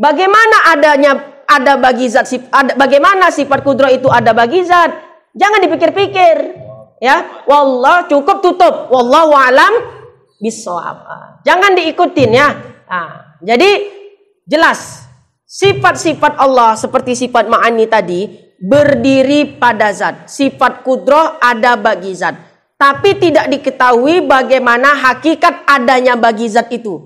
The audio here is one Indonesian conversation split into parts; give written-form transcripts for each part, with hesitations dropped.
Bagaimana ada bagi zat, bagaimana sifat kudrah itu ada bagi zat? Jangan dipikir-pikir. Ya, wallah cukup tutup. Wallahu a'lam bishawab. Jangan diikutin ya. Jadi jelas sifat-sifat Allah seperti sifat ma'ani tadi berdiri pada zat. Sifat kudrah ada bagi zat. Tapi tidak diketahui bagaimana hakikat adanya bagi zat itu.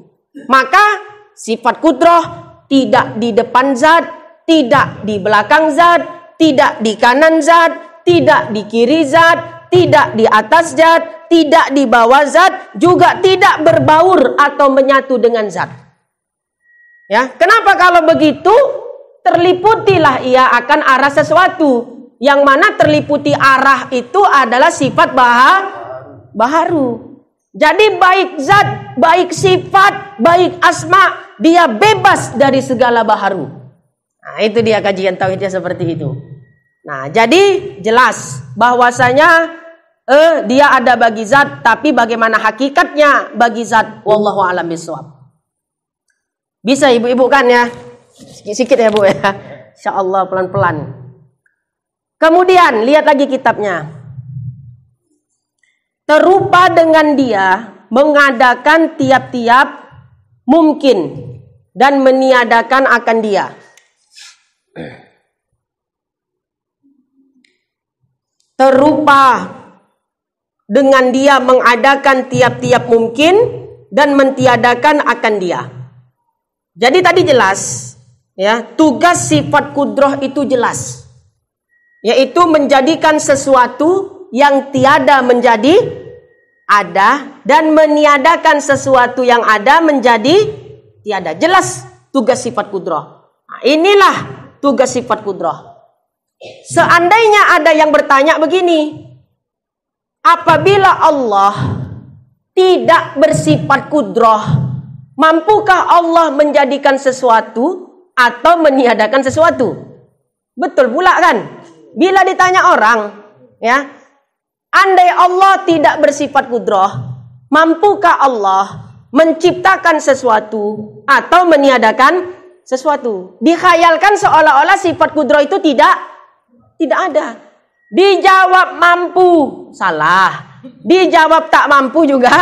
Maka sifat kudrah tidak di depan zat, tidak di belakang zat, tidak di kanan zat, tidak di kiri zat, tidak di atas zat, tidak di bawah zat, juga tidak berbaur atau menyatu dengan zat. Ya, kenapa kalau begitu? Terliputilah ia akan arah sesuatu. Yang mana terliputi arah itu adalah sifat baharu. Jadi baik zat, baik sifat, baik asma, dia bebas dari segala baharu. Nah, itu dia kajian tauhidnya seperti itu. Nah, jadi jelas bahwasanya dia ada bagi zat, tapi bagaimana hakikatnya bagi zat, wallahu a'lam bishawab. Bisa ibu-ibu kan ya? Sikit-sikit ya Bu ya. Insyaallah pelan-pelan. Kemudian lihat lagi kitabnya. Terupa dengan dia mengadakan tiap-tiap mungkin dan meniadakan akan dia. Terupa dengan dia mengadakan tiap-tiap mungkin dan mentiadakan akan dia. Jadi tadi jelas ya, tugas sifat kudrah itu jelas, yaitu menjadikan sesuatu yang tiada menjadi ada dan meniadakan sesuatu yang ada menjadi tiada. Jelas tugas sifat kudrah. Nah, inilah tugas sifat kudrah. Seandainya ada yang bertanya begini, apabila Allah tidak bersifat kudrah, mampukah Allah menjadikan sesuatu atau meniadakan sesuatu? Betul pula kan? Bila ditanya orang, ya, andai Allah tidak bersifat kudrah, mampukah Allah menciptakan sesuatu atau meniadakan sesuatu? Dikhayalkan seolah-olah sifat kudrah itu tidak ada. Dijawab mampu, salah. Dijawab tak mampu juga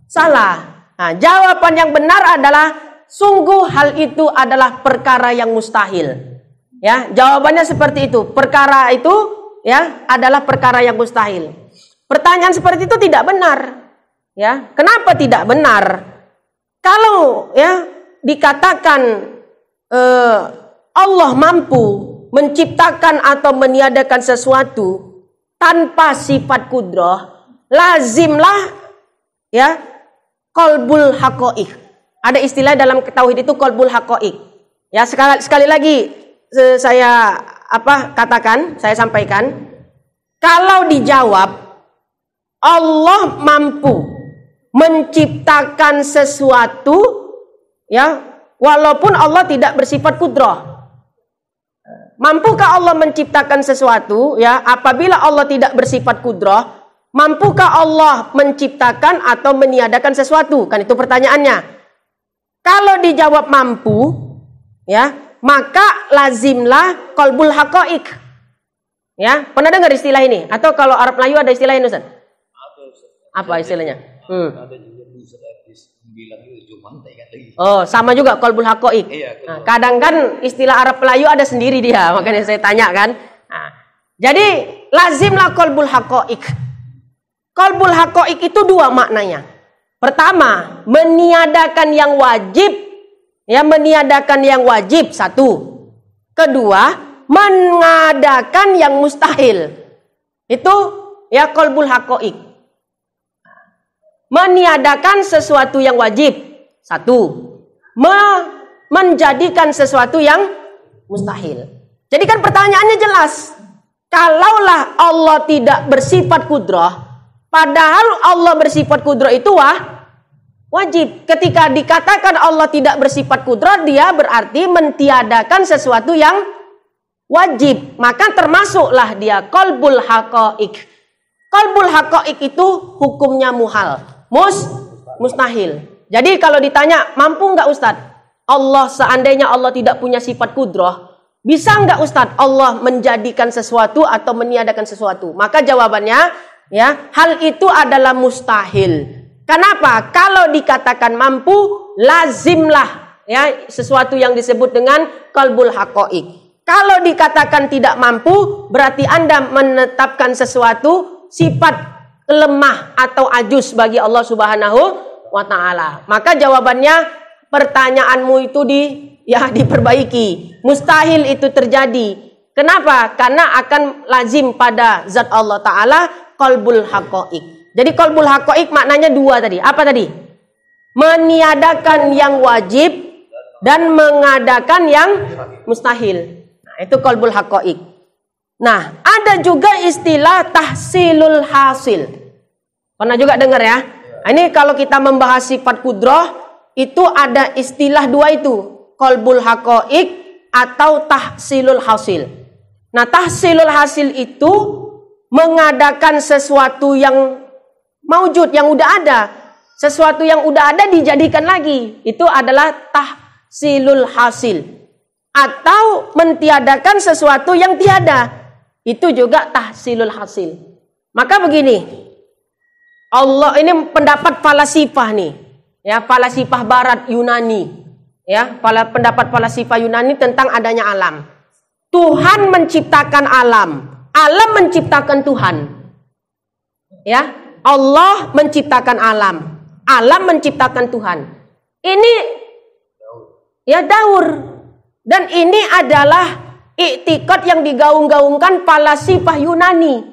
salah. Nah, jawaban yang benar adalah sungguh hal itu adalah perkara yang mustahil. Ya, jawabannya seperti itu. Perkara itu ya adalah perkara yang mustahil. Pertanyaan seperti itu tidak benar. Ya, kenapa tidak benar? Kalau ya dikatakan Allah mampu menciptakan atau meniadakan sesuatu tanpa sifat kudrah, lazimlah ya qalbul haqaiq. Ada istilah dalam tauhid itu qalbul haqaiq. Ya, sekali lagi saya saya sampaikan, kalau dijawab Allah mampu menciptakan sesuatu ya walaupun Allah tidak bersifat kudrah. Mampukah Allah menciptakan sesuatu ya apabila Allah tidak bersifat kudrah? Mampukah Allah menciptakan atau meniadakan sesuatu? Kan itu pertanyaannya. Kalau dijawab mampu ya, maka lazimlah qalbul haqaiq. Ya, pernah dengar istilah ini? Atau kalau Arab Melayu ada istilah ini, Ustaz? Apa istilahnya? Ada juga bilang itu mantai kan lagi. Oh, sama juga qalbul haqaiq. Nah, kadang kan istilah Arab Melayu ada sendiri dia, makanya saya tanya kan. Nah, jadi lazimlah qalbul haqaiq. Qalbul haqaiq itu dua maknanya. Pertama, meniadakan yang wajib. Ya, meniadakan yang wajib, satu. Kedua, mengadakan yang mustahil. Itu ya qalbul haqaiq. Meniadakan sesuatu yang wajib, satu. Menjadikan sesuatu yang mustahil. Jadi kan pertanyaannya jelas. Kalaulah Allah tidak bersifat kudrah, padahal Allah bersifat kudrah itu wajib. Ketika dikatakan Allah tidak bersifat kudrah, dia berarti mentiadakan sesuatu yang wajib. Maka termasuklah dia qalbul haqaiq. Qalbul haqaiq itu hukumnya muhal, mustahil. Jadi kalau ditanya mampu enggak Ustadz Allah, seandainya Allah tidak punya sifat kudrah, bisa nggak Ustadz Allah menjadikan sesuatu atau meniadakan sesuatu? Maka jawabannya, ya, hal itu adalah mustahil. Kenapa? Kalau dikatakan mampu, lazimlah, ya, sesuatu yang disebut dengan qalbul haqaiq. Kalau dikatakan tidak mampu, berarti Anda menetapkan sesuatu sifat lemah atau ajuz bagi Allah Subhanahu wa Ta'ala. Maka jawabannya, pertanyaanmu itu diperbaiki. Mustahil itu terjadi. Kenapa? Karena akan lazim pada zat Allah Ta'ala qalbul haqaiq. Jadi qalbul haqaiq maknanya dua tadi. Apa tadi? Meniadakan yang wajib dan mengadakan yang mustahil. Itu qalbul haqaiq. Nah, ada juga istilah tahsilul hasil. Pernah juga dengar ya? Nah, ini kalau kita membahas sifat kudrah, itu ada istilah dua itu. Qalbul haqaiq atau tahsilul hasil. Nah, tahsilul hasil itu mengadakan sesuatu yang maujud, yang udah ada. Sesuatu yang udah ada dijadikan lagi. Itu adalah tahsilul hasil. Atau mentiadakan sesuatu yang tiada, itu juga tahsilul hasil. Maka begini, Allah ini pendapat falasifah nih, ya, falasifah barat Yunani, ya, pendapat falasifah Yunani tentang adanya alam. Tuhan menciptakan alam, alam menciptakan Tuhan, ya, Allah menciptakan alam, alam menciptakan Tuhan. Ini ya daur. Dan ini adalah iktikad yang digaung-gaungkan falasifah Yunani.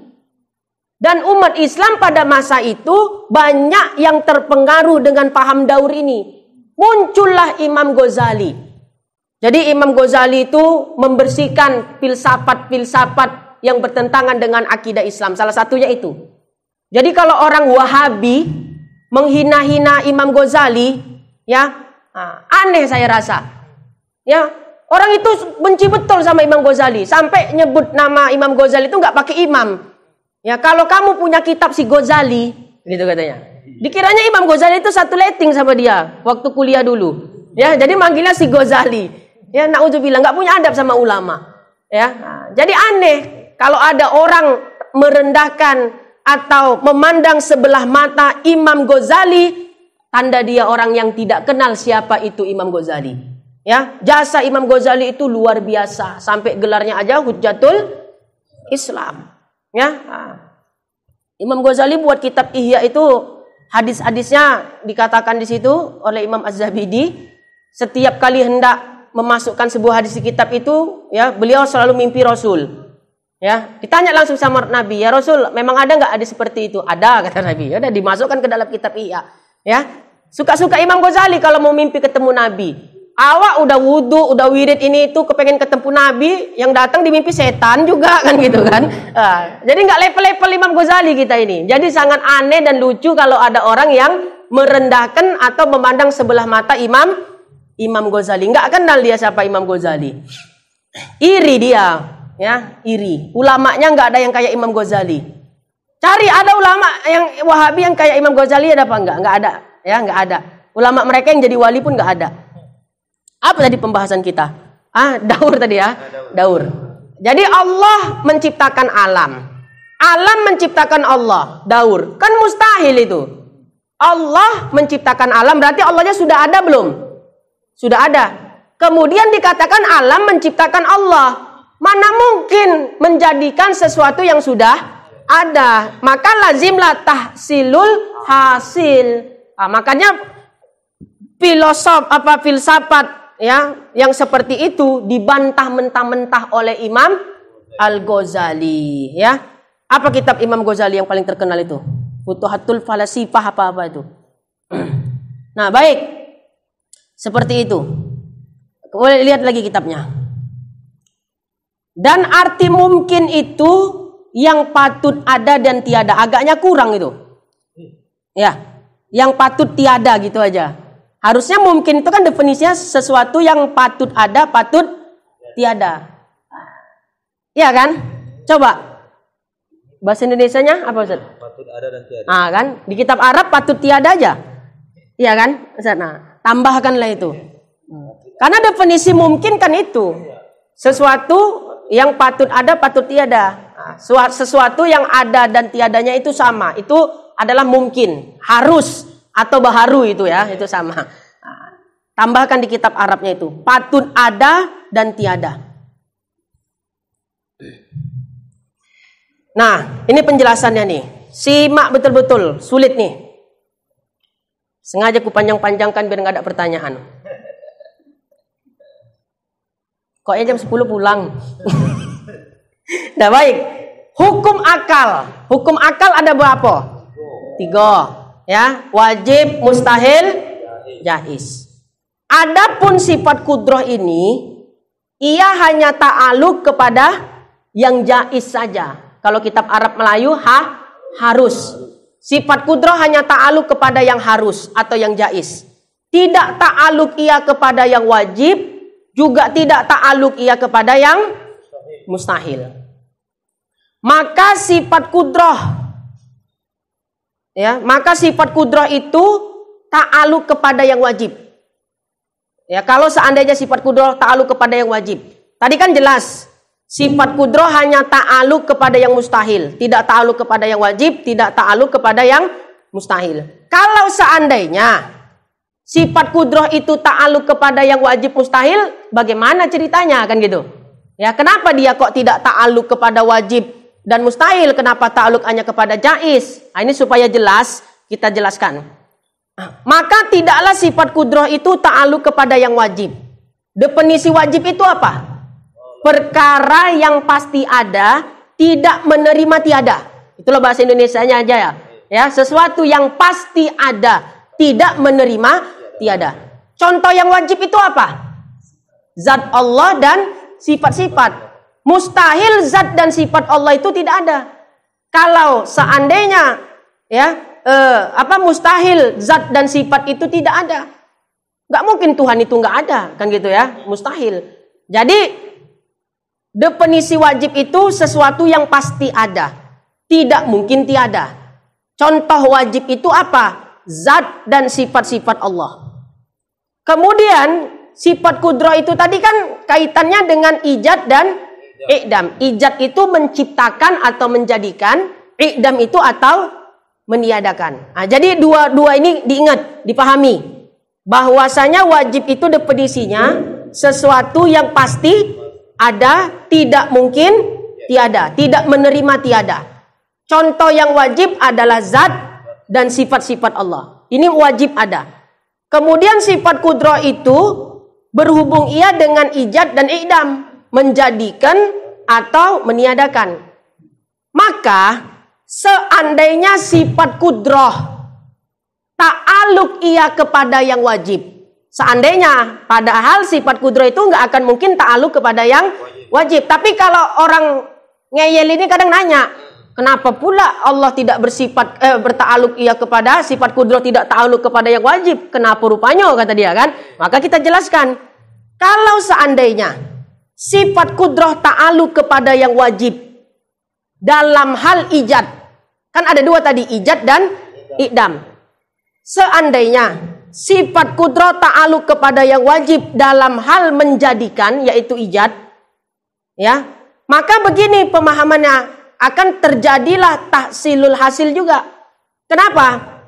Dan umat Islam pada masa itu banyak yang terpengaruh dengan paham daur ini. Muncullah Imam Ghazali. Jadi Imam Ghazali itu membersihkan filsafat-filsafat yang bertentangan dengan akidah Islam. Salah satunya itu. Jadi kalau orang Wahabi menghina-hina Imam Ghazali, ya, aneh saya rasa. Ya, orang itu benci betul sama Imam Ghazali. Sampai nyebut nama Imam Ghazali itu nggak pakai imam. Ya, kalau kamu punya kitab si Ghazali, gitu katanya. Dikiranya Imam Ghazali itu satu letting sama dia waktu kuliah dulu. Ya, jadi manggilnya si Ghazali. Ya, naudzubillah, nggak punya adab sama ulama. Ya, jadi aneh kalau ada orang merendahkan atau memandang sebelah mata Imam Ghazali, tanda dia orang yang tidak kenal siapa itu Imam Ghazali. Ya, jasa Imam Ghazali itu luar biasa, sampai gelarnya aja Hujjatul Islam. Ya, Imam Ghazali buat kitab Ihya itu hadis-hadisnya dikatakan di situ oleh Imam Az-Zabidi. Setiap kali hendak memasukkan sebuah hadis di kitab itu, ya, beliau selalu mimpi Rasul. Ya, ditanya langsung sama Nabi, ya Rasul, memang ada nggak hadis seperti itu? Ada, kata Nabi. Ya, udah dimasukkan ke dalam kitab Ihya. Ya, suka-suka Imam Ghazali kalau mau mimpi ketemu Nabi. Awak udah wudu, udah wirid ini itu, kepengen ketemu Nabi, yang datang di mimpi setan juga kan gitu kan. Jadi nggak level-level Imam Ghazali kita ini. Jadi sangat aneh dan lucu kalau ada orang yang merendahkan atau memandang sebelah mata Imam Ghazali. Nggak kenal dia siapa Imam Ghazali. Iri dia, ya, iri. Ulamanya nggak ada yang kayak Imam Ghazali. Cari ada ulama yang Wahabi yang kayak Imam Ghazali ada apa enggak? Nggak ada, ya, nggak ada. Ulama mereka yang jadi wali pun nggak ada. Apa tadi pembahasan kita? Daur tadi ya. Daur. Jadi Allah menciptakan alam. Alam menciptakan Allah. Daur. Kan mustahil itu. Allah menciptakan alam berarti Allahnya sudah ada belum? Sudah ada. Kemudian dikatakan alam menciptakan Allah. Mana mungkin menjadikan sesuatu yang sudah ada? Maka lazimlah tahsilul hasil. Makanya filsafat ya, yang seperti itu dibantah mentah-mentah oleh Imam Al-Ghazali, ya. Apa kitab Imam Ghazali yang paling terkenal itu? Futuhatul Falasifah apa-apa itu. Nah, baik. Seperti itu. Boleh lihat lagi kitabnya. Dan arti mungkin itu yang patut ada dan tiada. Agaknya kurang itu. Ya. Yang patut tiada gitu aja. Harusnya mungkin itu kan definisinya sesuatu yang patut ada, patut tiada. Iya kan? Coba. Bahasa Indonesianya apa Ustaz? Patut ada dan tiada. Kan? Di kitab Arab patut tiada aja. Iya kan? Ustaz, nah, tambahkanlah itu. Karena definisi mungkin kan itu. Sesuatu yang patut ada, patut tiada. Sesuatu yang ada dan tiadanya itu sama. Itu adalah mungkin. Harus atau baharu itu ya. Itu sama. Tambahkan di kitab Arabnya itu. Patut ada dan tiada. Nah, ini penjelasannya nih. Simak betul-betul. Sulit nih. Sengaja ku panjang-panjangkan biar nggak ada pertanyaan. Kok jam 10 pulang? Nah baik. Hukum akal. Hukum akal ada berapa? 3. Ya, wajib, mustahil, jaiz. Adapun sifat kudrah ini, ia hanya ta'aluk kepada yang jaiz saja. Kalau kitab Arab Melayu, harus. Sifat kudrah hanya ta'aluk kepada yang harus atau yang jaiz. Tidak ta'aluk ia kepada yang wajib, juga tidak ta'aluk ia kepada yang mustahil. Maka sifat kudrah, ya, maka sifat kudrah itu ta'aluk kepada yang wajib. Ya, kalau seandainya sifat kudrah ta'aluk kepada yang wajib. Tadi kan jelas. Sifat kudrah hanya ta'aluk kepada yang mustahil. Tidak ta'aluk kepada yang wajib. Tidak ta'aluk kepada yang mustahil. Kalau seandainya sifat kudrah itu ta'aluk kepada yang wajib mustahil, bagaimana ceritanya kan gitu? Ya, kenapa dia kok tidak ta'aluk kepada wajib dan mustahil? Kenapa ta'aluk hanya kepada jaiz? Nah, ini supaya jelas kita jelaskan. Maka tidaklah sifat kudrah itu ta'aluk kepada yang wajib. Definisi wajib itu apa? Perkara yang pasti ada, tidak menerima tiada. Itulah bahasa Indonesianya aja ya. Ya, sesuatu yang pasti ada, tidak menerima tiada. Contoh yang wajib itu apa? Zat Allah dan sifat-sifat. Mustahil zat dan sifat Allah itu tidak ada. Kalau seandainya mustahil zat dan sifat itu tidak ada. Nggak mungkin Tuhan itu nggak ada, kan gitu ya? Mustahil. Jadi definisi wajib itu sesuatu yang pasti ada, tidak mungkin tiada. Contoh wajib itu apa? Zat dan sifat-sifat Allah. Kemudian sifat kudrah itu tadi kan kaitannya dengan ijad dan i'dam. Ijad itu menciptakan atau menjadikan, i'dam itu atau meniadakan. Nah, jadi dua ini diingat, dipahami. Bahwasanya wajib itu definisinya sesuatu yang pasti ada, tidak mungkin tiada, tidak menerima tiada. Contoh yang wajib adalah zat dan sifat-sifat Allah. Ini wajib ada. Kemudian sifat kudrah itu berhubung ia dengan ijad dan i'dam, menjadikan atau meniadakan. Maka seandainya sifat kudrah ta'aluk ia kepada yang wajib, seandainya, padahal sifat kudrah itu nggak akan mungkin ta'aluk kepada yang wajib. Tapi kalau orang ngeyel ini kadang nanya, kenapa pula Allah tidak bersifat berta'aluk ia kepada sifat kudrah, tidak ta'aluk kepada yang wajib? Kenapa rupanya, kata dia kan? Maka kita jelaskan, kalau seandainya sifat kudrah ta'aluk kepada yang wajib dalam hal ijad, kan ada dua tadi, ijad dan i'dam. Seandainya sifat kudrah ta'aluk kepada yang wajib dalam hal menjadikan, yaitu ijad, ya, maka begini pemahamannya, akan terjadilah tahsilul hasil juga. Kenapa?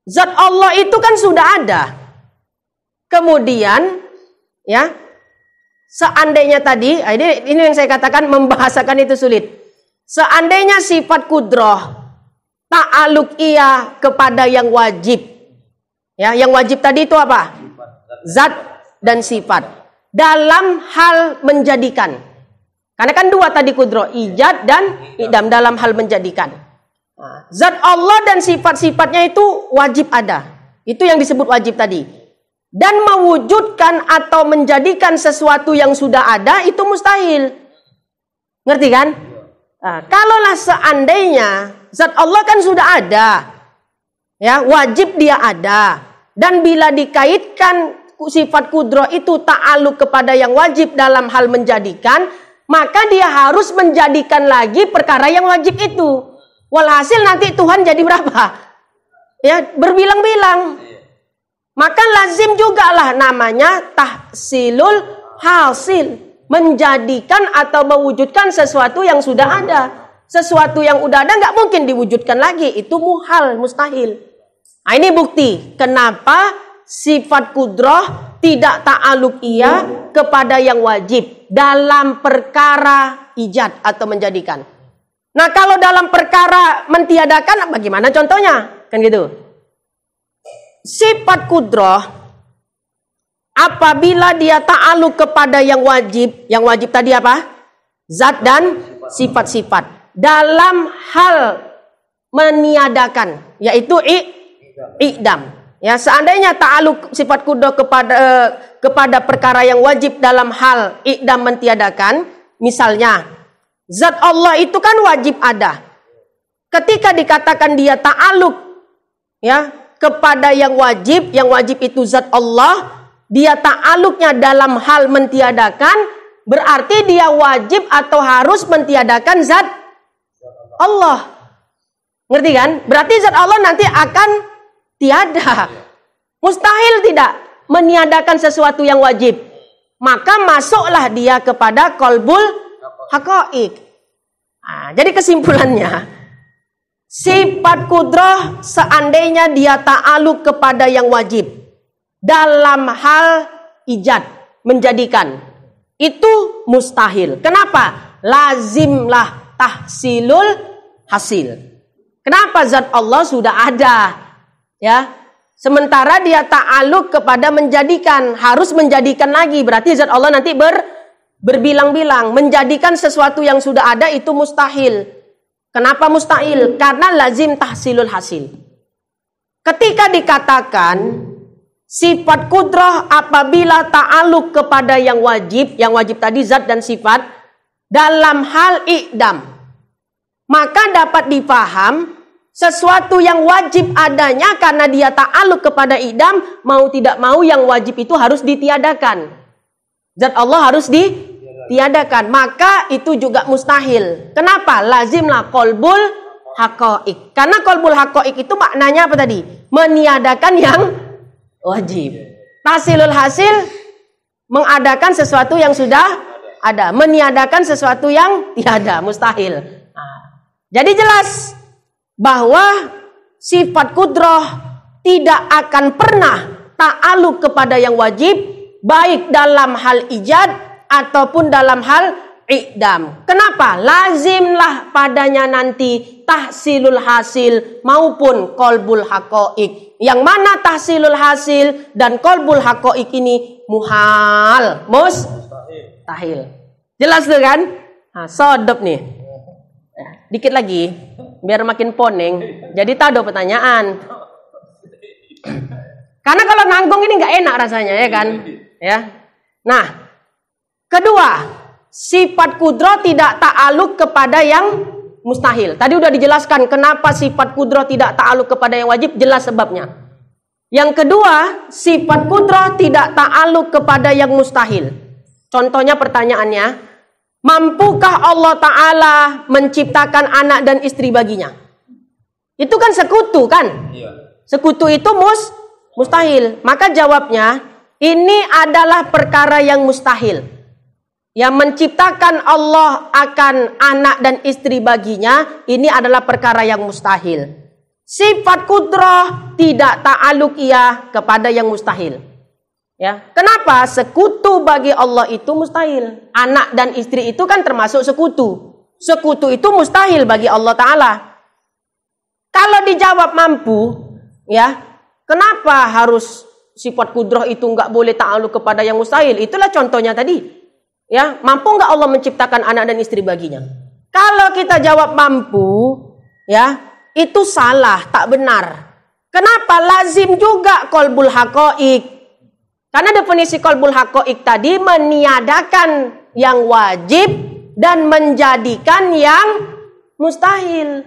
Zat Allah itu kan sudah ada. Kemudian, ya, seandainya tadi, ini yang saya katakan membahasakan itu sulit. Seandainya sifat kudrah ta'aluk ia kepada yang wajib, ya, yang wajib tadi itu apa? Zat dan sifat. Dalam hal menjadikan. Karena kan dua tadi kudrah, ijad dan i'dam, dalam hal menjadikan. Nah, zat Allah dan sifat-sifatnya itu wajib ada. Itu yang disebut wajib tadi. Dan mewujudkan atau menjadikan sesuatu yang sudah ada itu mustahil. Ngerti kan? Nah, kalaulah seandainya zat Allah kan sudah ada, ya, wajib dia ada, dan bila dikaitkan sifat kudrah itu ta'aluk kepada yang wajib dalam hal menjadikan, maka dia harus menjadikan lagi perkara yang wajib itu. Walhasil nanti Tuhan jadi berapa? Ya, berbilang-bilang. Maka lazim jugalah namanya tahsilul hasil, menjadikan atau mewujudkan sesuatu yang sudah ada. Sesuatu yang udah ada nggak mungkin diwujudkan lagi, itu muhal, mustahil. Nah, ini bukti kenapa sifat kudrah tidak ta'aluk ia kepada yang wajib dalam perkara ijad atau menjadikan. Nah, kalau dalam perkara mentiadakan bagaimana contohnya? Kan gitu. Sifat kudrah apabila dia ta'aluk kepada yang wajib tadi apa? Zat dan sifat-sifat. Dalam hal meniadakan, yaitu i'dam. Ya, seandainya ta'aluk sifat kudrah kepada perkara yang wajib dalam hal i'dam mentiadakan, misalnya zat Allah itu kan wajib ada. Ketika dikatakan dia ta'aluk ya kepada yang wajib itu zat Allah, dia ta'aluknya dalam hal mentiadakan, berarti dia wajib atau harus mentiadakan zat Allah. Ngerti kan? Berarti zat Allah nanti akan tiada. Mustahil tidak meniadakan sesuatu yang wajib. Maka masuklah dia kepada qalbul haqaiq. Nah, jadi kesimpulannya, sifat kudrah seandainya dia ta'aluk kepada yang wajib dalam hal ijad, menjadikan, itu mustahil. Kenapa? Lazimlah tahsilul hasil. Kenapa? Zat Allah sudah ada. Ya. Sementara dia ta'aluk kepada menjadikan, harus menjadikan lagi. Berarti zat Allah nanti berbilang-bilang. Menjadikan sesuatu yang sudah ada itu mustahil. Kenapa mustahil? Karena lazim tahsilul hasil. Ketika dikatakan sifat kudrah apabila ta'aluk kepada yang wajib tadi zat dan sifat dalam hal i'dam, maka dapat dipaham sesuatu yang wajib adanya karena dia ta'aluk kepada i'dam, mau tidak mau yang wajib itu harus ditiadakan. Zat Allah harus ditiadakan, maka itu juga mustahil. Kenapa? Lazimlah qalbul haqaiq. Karena qalbul haqaiq itu maknanya apa tadi? Meniadakan yang wajib. Tahsilul hasil mengadakan sesuatu yang sudah ada, meniadakan sesuatu yang tiada, mustahil. Nah, jadi jelas bahwa sifat kudrah tidak akan pernah ta'aluk kepada yang wajib, baik dalam hal ijad ataupun dalam hal i'dam. Kenapa? Lazimlah padanya nanti tahsilul hasil maupun qalbul haqaiq. Yang mana tahsilul hasil dan qalbul haqaiq ini muhal, mustahil. Jelas tuh kan? Nah, sodop nih. Dikit lagi biar makin poneng. Jadi tahu pertanyaan. Karena kalau nanggung ini nggak enak rasanya, ya kan? Ya. Nah, kedua, sifat kudrah tidak ta'aluk kepada yang mustahil. Tadi udah dijelaskan kenapa sifat kudrah tidak ta'aluk kepada yang wajib, jelas sebabnya. Yang kedua, sifat kudrah tidak ta'aluk kepada yang mustahil. Contohnya pertanyaannya, mampukah Allah Ta'ala menciptakan anak dan istri baginya? Itu kan sekutu kan? Sekutu itu mustahil. Maka jawabnya, ini adalah perkara yang mustahil. Yang menciptakan Allah akan anak dan istri baginya, ini adalah perkara yang mustahil. Sifat kudrah tidak ta'aluk ia kepada yang mustahil. Ya, kenapa? Sekutu bagi Allah itu mustahil. Anak dan istri itu kan termasuk sekutu. Sekutu itu mustahil bagi Allah Ta'ala. Kalau dijawab mampu, ya, kenapa harus sifat kudrah itu nggak boleh ta'aluk kepada yang mustahil? Itulah contohnya tadi. Ya, mampu nggak Allah menciptakan anak dan istri baginya? Kalau kita jawab mampu, ya, itu salah, tak benar. Kenapa? Lazim juga qalbul haqaiq. Karena definisi qalbul haqaiq tadi meniadakan yang wajib dan menjadikan yang mustahil.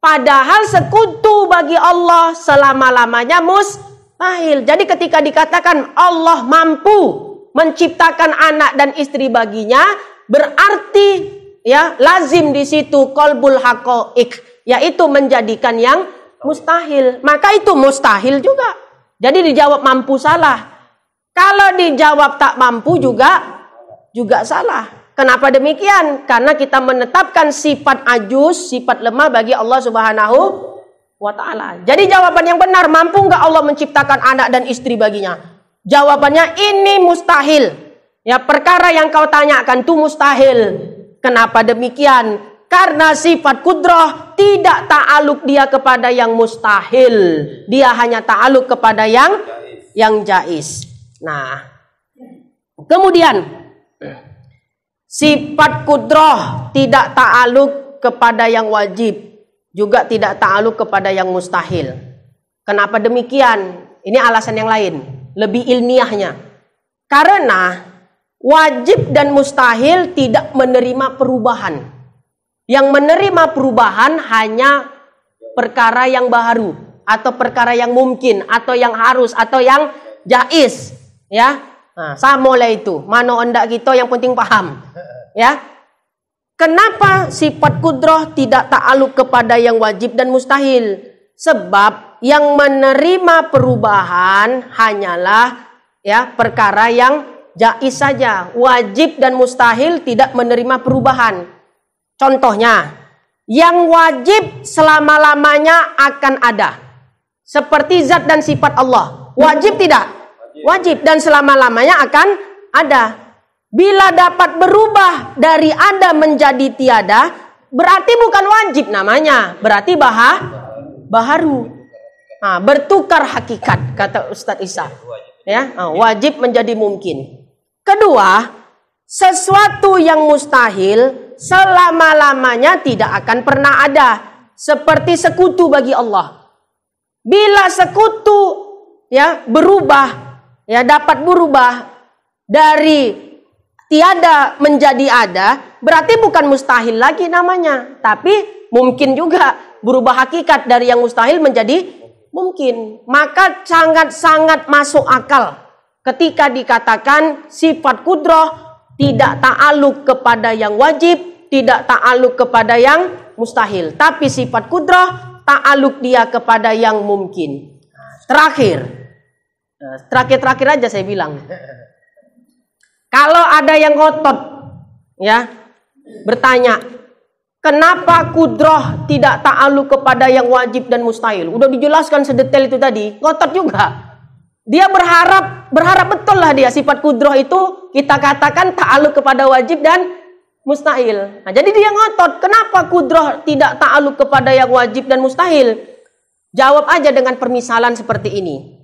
Padahal sekutu bagi Allah selama-lamanya mustahil. Jadi ketika dikatakan Allah mampu menciptakan anak dan istri baginya, berarti ya lazim di situ qalbul haqaiq, yaitu menjadikan yang mustahil. Maka itu mustahil juga. Jadi dijawab mampu salah. Kalau dijawab tak mampu juga salah. Kenapa demikian? Karena kita menetapkan sifat ajuz, sifat lemah bagi Allah Subhanahu wa ta'ala. Jadi jawaban yang benar, mampu enggak Allah menciptakan anak dan istri baginya? Jawabannya ini mustahil. Ya, perkara yang kau tanyakan itu mustahil. Kenapa demikian? Karena sifat kudrah tidak ta'aluk dia kepada yang mustahil. Dia hanya ta'aluk kepada yang jaiz. Nah, kemudian sifat kudrah tidak ta'aluk kepada yang wajib, juga tidak ta'aluk kepada yang mustahil. Kenapa demikian? Ini alasan yang lain, lebih ilmiahnya. Karena wajib dan mustahil tidak menerima perubahan. Yang menerima perubahan hanya perkara yang baharu, atau perkara yang mungkin, atau yang harus, atau yang jaiz. Ya, nah, sama lah itu. Mana ondak kita yang penting paham. Ya, kenapa sifat kudrah tidak ta'aluk kepada yang wajib dan mustahil? Sebab yang menerima perubahan hanyalah ya perkara yang jaiz saja. Wajib dan mustahil tidak menerima perubahan. Contohnya, yang wajib selama-lamanya akan ada. Seperti zat dan sifat Allah. Wajib tidak? Wajib dan selama-lamanya akan ada. Bila dapat berubah dari ada menjadi tiada, berarti bukan wajib namanya. Berarti baharu. Nah, bertukar hakikat, kata Ustadz Isa. Ya, wajib menjadi mungkin. Kedua, sesuatu yang mustahil selama-lamanya tidak akan pernah ada. Seperti sekutu bagi Allah. Bila sekutu ya berubah, ya dapat berubah dari tiada menjadi ada, berarti bukan mustahil lagi namanya. Tapi mungkin juga berubah hakikat dari yang mustahil menjadi mungkin. Maka sangat-sangat masuk akal ketika dikatakan sifat kudrah tidak ta'aluk kepada yang wajib, tidak ta'aluk kepada yang mustahil. Tapi sifat kudrah ta'aluk dia kepada yang mungkin. Terakhir aja saya bilang. Kalau ada yang ngotot, ya, bertanya, kenapa kudrah tidak ta'aluk kepada yang wajib dan mustahil? Udah dijelaskan sedetail itu tadi, ngotot juga. Dia berharap betul lah dia sifat kudrah itu kita katakan ta'aluk kepada wajib dan mustahil. Nah, jadi dia ngotot, kenapa kudrah tidak ta'aluk kepada yang wajib dan mustahil? Jawab aja dengan permisalan seperti ini.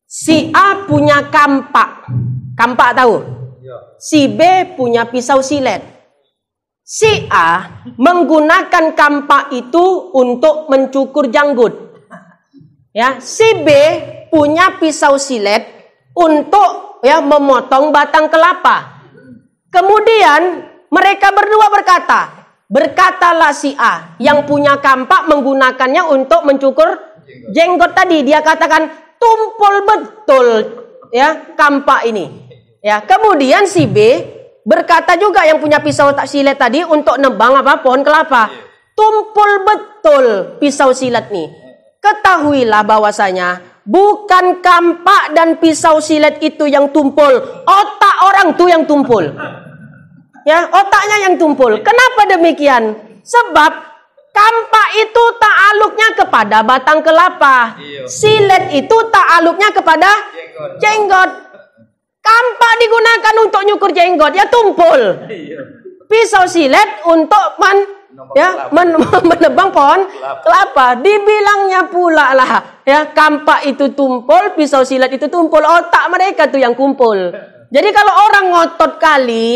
Si A punya kampak. Kampak tahu? Si B punya pisau silet. Si A menggunakan kampak itu untuk mencukur janggut. Ya, si B punya pisau silet untuk ya memotong batang kelapa. Kemudian mereka berdua berkatalah si A yang punya kampak menggunakannya untuk mencukur jenggot tadi. Dia katakan tumpul betul ya kampak ini. Ya, kemudian si B berkata juga yang punya pisau tak silet tadi untuk nebang apa pohon kelapa. Tumpul betul pisau silet nih. Ketahuilah bahwasanya bukan kampak dan pisau silet itu yang tumpul, otak orang tuh yang tumpul. Ya, otaknya yang tumpul. Kenapa demikian? Sebab kampak itu ta'aluknya kepada batang kelapa. Silet itu ta'aluknya kepada jenggot. Kampak digunakan untuk nyukur jenggot, ya tumpul. Pisau silet untuk menebang pohon kelapa. Dibilangnya pula lah, ya kampak itu tumpul, pisau silet itu tumpul. Otak mereka tuh yang kumpul. Jadi kalau orang ngotot kali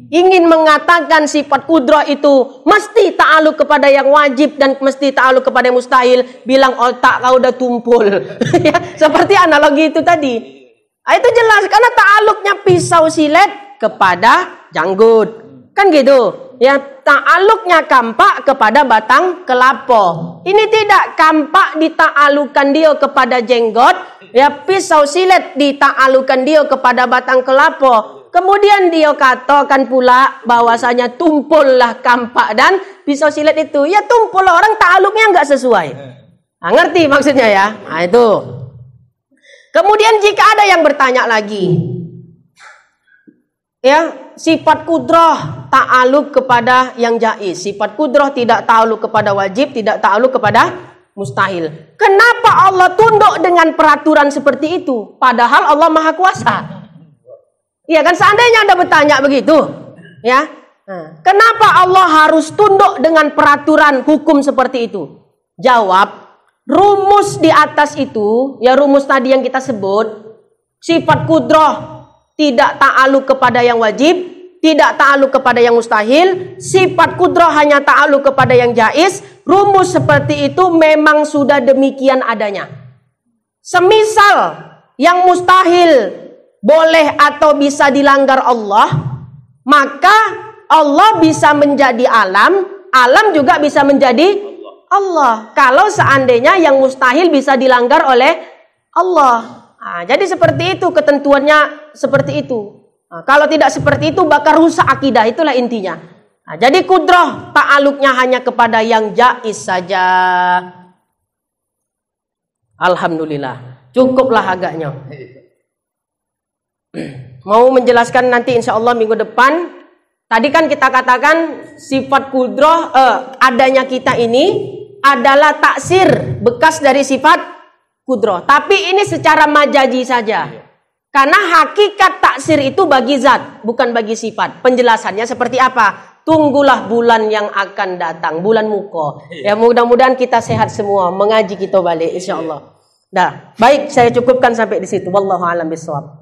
ingin mengatakan sifat kudrah itu mesti ta'aluk kepada yang wajib dan mesti ta'aluk kepada yang mustahil, bilang otak kau udah tumpul. Ya, seperti analogi itu tadi. Itu jelas karena ta'aluknya pisau silet kepada janggut. Kan gitu. Ya, ta'aluknya kampak kepada batang kelapa. Ini tidak, kampak dita'alukan dia kepada jenggot, ya pisau silet dita'alukan dia kepada batang kelapa. Kemudian dia katakan pula bahwasanya tumpullah kampak dan pisau silet itu. Ya tumpul, orang ta'aluknya enggak sesuai. Nah, ngerti maksudnya ya? Nah, itu. Kemudian jika ada yang bertanya lagi, ya, sifat kudrah ta'aluk kepada yang jaiz. Sifat kudrah tidak ta'aluk kepada wajib, tidak ta'aluk kepada mustahil. Kenapa Allah tunduk dengan peraturan seperti itu? Padahal Allah Maha Kuasa. Iya kan, seandainya Anda bertanya begitu, ya. Kenapa Allah harus tunduk dengan peraturan hukum seperti itu? Jawab, rumus di atas itu, ya rumus tadi yang kita sebut, sifat kudrah tidak ta'aluk kepada yang wajib, tidak ta'aluk kepada yang mustahil, sifat kudrah hanya ta'aluk kepada yang jaiz. Rumus seperti itu memang sudah demikian adanya. Semisal yang mustahil boleh atau bisa dilanggar Allah, maka Allah bisa menjadi alam, alam juga bisa menjadi Allah. Kalau seandainya yang mustahil bisa dilanggar oleh Allah. Nah, jadi seperti itu ketentuannya, seperti itu. Nah, kalau tidak seperti itu bakal rusak akidah, itulah intinya. Nah, jadi kudrah ta'aluknya hanya kepada yang jaiz saja. Alhamdulillah, cukuplah agaknya. Mau menjelaskan nanti insya Allah minggu depan. Tadi kan kita katakan sifat kudrah adanya kita ini adalah taksir, bekas dari sifat kudrah. Tapi ini secara majazi saja. Karena hakikat taksir itu bagi zat, bukan bagi sifat. Penjelasannya seperti apa? Tunggulah bulan yang akan datang, bulan Muko. Ya, mudah-mudahan kita sehat semua, mengaji kita balik insyaallah. Dah, baik, saya cukupkan sampai di situ. Wallahu a'lam bishawab.